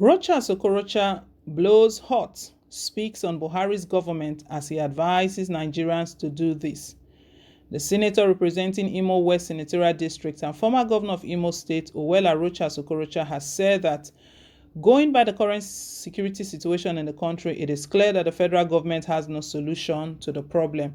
ROCHAS OKOROCHA blows hot, speaks on Buhari's government as he advises Nigerians to do this. The senator representing Imo West Senatorial District and former governor of Imo State, ROCHAS OKOROCHA, has said that going by the current security situation in the country, it is clear that the federal government has no solution to the problem.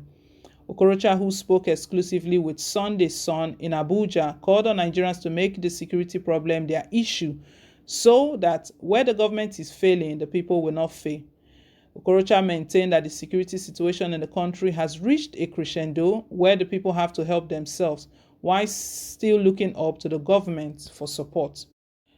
Okorocha, who spoke exclusively with Sunday Sun in Abuja, called on Nigerians to make the security problem their issue so that where the government is failing, the people will not fail. Okorocha maintained that the security situation in the country has reached a crescendo where the people have to help themselves while still looking up to the government for support.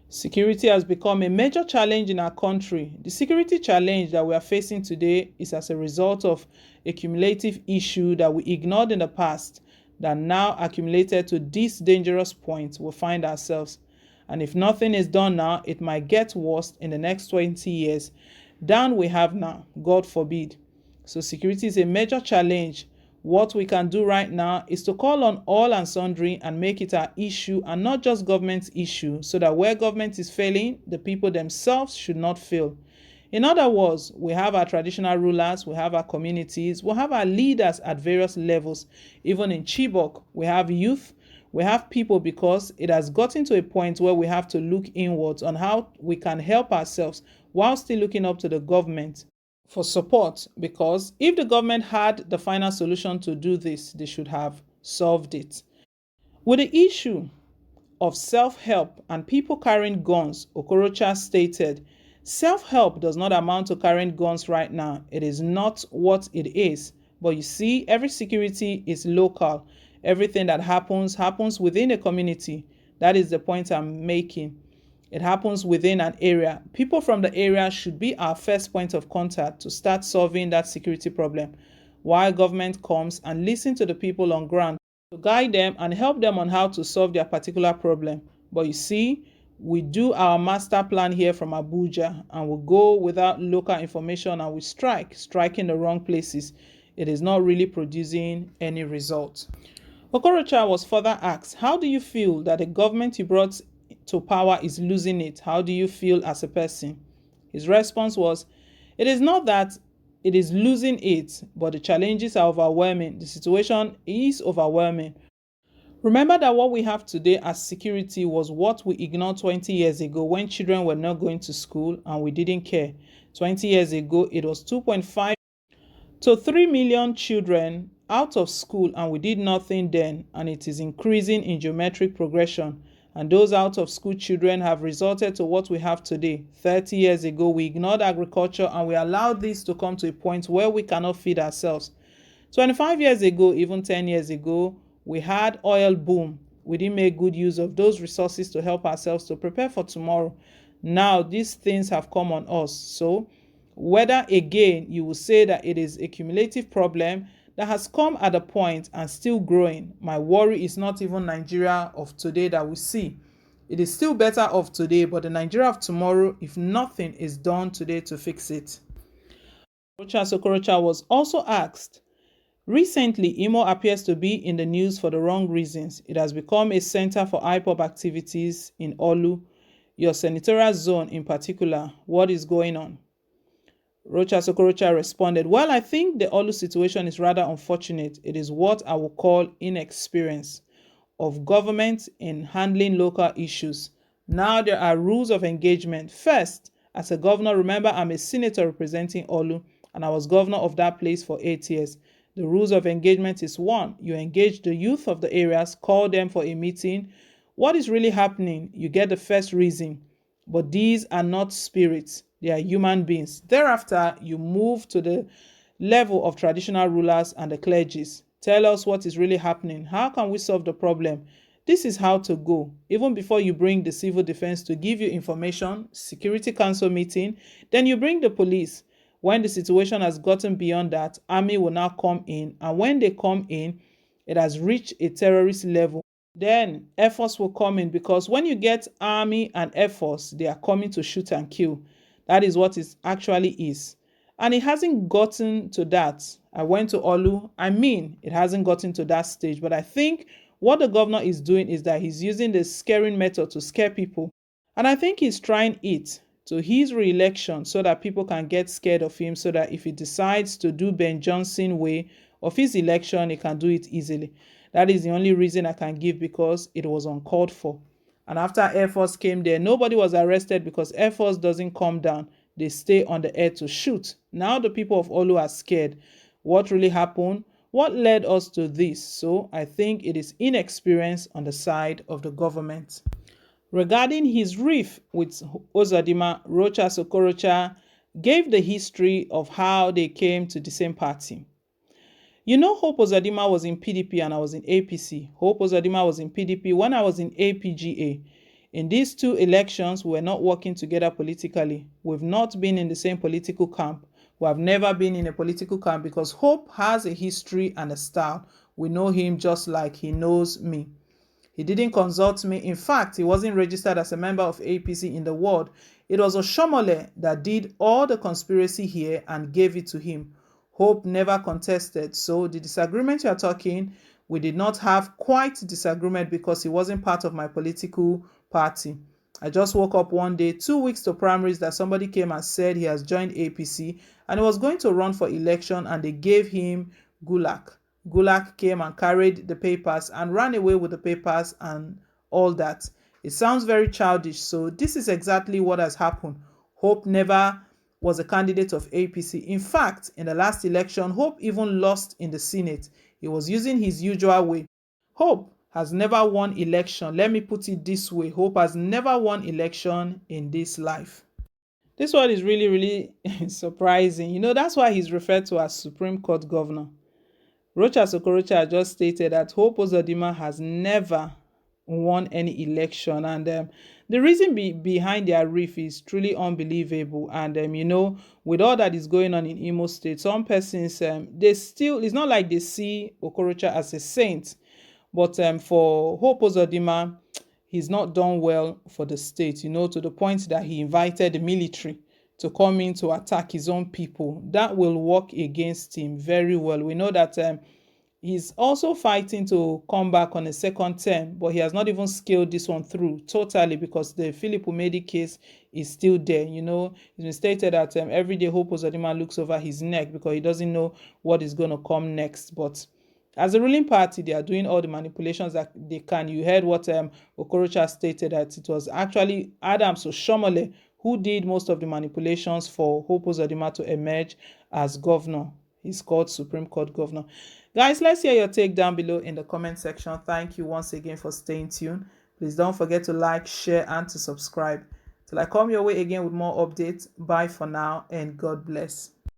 Security has become a major challenge in our country. The security challenge that we are facing today is as a result of a cumulative issue that we ignored in the past that now accumulated to this dangerous point we find ourselves. And if nothing is done now, it might get worse in the next 20 years than we have now, God forbid. So security is a major challenge. What we can do right now is to call on all and sundry and make it our issue and not just government's issue, so that where government is failing, the people themselves should not fail. In other words, we have our traditional rulers, we have our communities, we have our leaders at various levels. Even in Chibok, we have youth, we have people, because it has gotten to a point where we have to look inwards on how we can help ourselves while still looking up to the government for support, because if the government had the final solution to do this, they should have solved it. With the issue of self-help and people carrying guns, Okorocha stated, self-help does not amount to carrying guns right now. It is not what it is. But you see, every security is local. Everything that happens within a community. That is the point I'm making. It happens within an area. People from the area should be our first point of contact to start solving that security problem, while government comes and listens to the people on ground to guide them and help them on how to solve their particular problem. But you see, we do our master plan here from Abuja and we go without local information and we striking the wrong places. It is not really producing any result. Okorocha was further asked, how do you feel that the government you brought to power is losing it? How do you feel as a person? His response was, it is not that it is losing it, but the challenges are overwhelming. The situation is overwhelming. Remember that what we have today as security was what we ignored 20 years ago when children were not going to school and we didn't care. 20 years ago, it was 2.5 to 3 million children out of school and we did nothing then, and it is increasing in geometric progression. And those out of school children have resulted to what we have today. 30 years ago, we ignored agriculture and we allowed this to come to a point where we cannot feed ourselves. 25 years ago, even 10 years ago, we had oil boom. We didn't make good use of those resources to help ourselves to prepare for tomorrow. Now, these things have come on us. So, whether again you will say that it is a cumulative problem that has come at a point and still growing, my worry is not even Nigeria of today that we see. It is still better of today, but the Nigeria of tomorrow, if nothing is done today to fix it. ROCHAS OKOROCHA was also asked, recently, Imo appears to be in the news for the wrong reasons. It has become a center for IPOB activities in Olu, your senatorial zone in particular. What is going on? ROCHAS OKOROCHA responded, well, I think the Olu situation is rather unfortunate. It is what I would call inexperience of government in handling local issues. Now there are rules of engagement. First, as a governor, remember I'm a senator representing Olu and I was governor of that place for 8 years. The rules of engagement is 1, you engage the youth of the areas, call them for a meeting. What is really happening? You get the first reason. But these are not spirits. They are human beings. Thereafter, you move to the level of traditional rulers and the clergies. Tell us what is really happening. How can we solve the problem? This is how to go. Even before you bring the civil defense to give you information, security council meeting, then you bring the police. When the situation has gotten beyond that, army will now come in. And when they come in, it has reached a terrorist level. Then Air Force will come in, because when you get army and Air Force, they are coming to shoot and kill. That is what it actually is. And it hasn't gotten to that. I went to Olu. It hasn't gotten to that stage. But I think what the governor is doing is that he's using the scaring method to scare people. And I think he's trying it. to his re-election so that people can get scared of him, so that if he decides to do Ben Johnson way of his election, he can do it easily. That is the only reason I can give, because it was uncalled for. And after Air Force came there, nobody was arrested because Air Force doesn't come down. They stay on the air to shoot. Now the people of Olu are scared. What really happened? What led us to this? So I think it is inexperience on the side of the government. Regarding his riff with UZODINMA, ROCHAS OKOROCHA gave the history of how they came to the same party. You know, Hope UZODINMA was in PDP and I was in APC. Hope UZODINMA was in PDP when I was in APGA. In these two elections, we were not working together politically. We've not been in the same political camp. We have never been in a political camp because Hope has a history and a style. We know him just like he knows me. He didn't consult me. In fact, he wasn't registered as a member of APC in the world. It was Oshomole that did all the conspiracy here and gave it to him. Hope never contested. So the disagreement you are talking, we did not have quite disagreement because he wasn't part of my political party. I just woke up one day, 2 weeks to primaries, that somebody came and said he has joined APC and he was going to run for election, and they gave him Gulak. Gulak came and carried the papers and ran away with the papers and all that. It sounds very childish. So this is exactly what has happened. Hope never was a candidate of APC. In fact, in the last election, Hope even lost in the Senate. He was using his usual way. Hope has never won election. Let me put it this way. Hope has never won election in this life. This one is really, really surprising. You know, that's why he's referred to as Supreme Court Governor. ROCHAS OKOROCHA just stated that Hope UZODINMA has never won any election, and the reason behind their riff is truly unbelievable. And you know, with all that is going on in Imo State, some persons they still, it's not like they see Okorocha as a saint, but for Hope UZODINMA, he's not done well for the state, you know, to the point that he invited the military to come in to attack his own people. That will work against him very well. We know that he's also fighting to come back on a second term, but he has not even scaled this one through totally because the Philip Umedi case is still there. You know, it's been stated that every day Hope UZODINMA looks over his neck because he doesn't know what is going to come next. But as a ruling party, they are doing all the manipulations that they can. You heard what Okorocha stated, that it was actually Adams Oshomole who did most of the manipulations for Hope UZODINMA to emerge as governor. He's called Supreme Court Governor. Guys, let's hear your take down below in the comment section. Thank you once again for staying tuned. Please don't forget to like, share, and to subscribe. Till I come your way again with more updates. Bye for now, and God bless.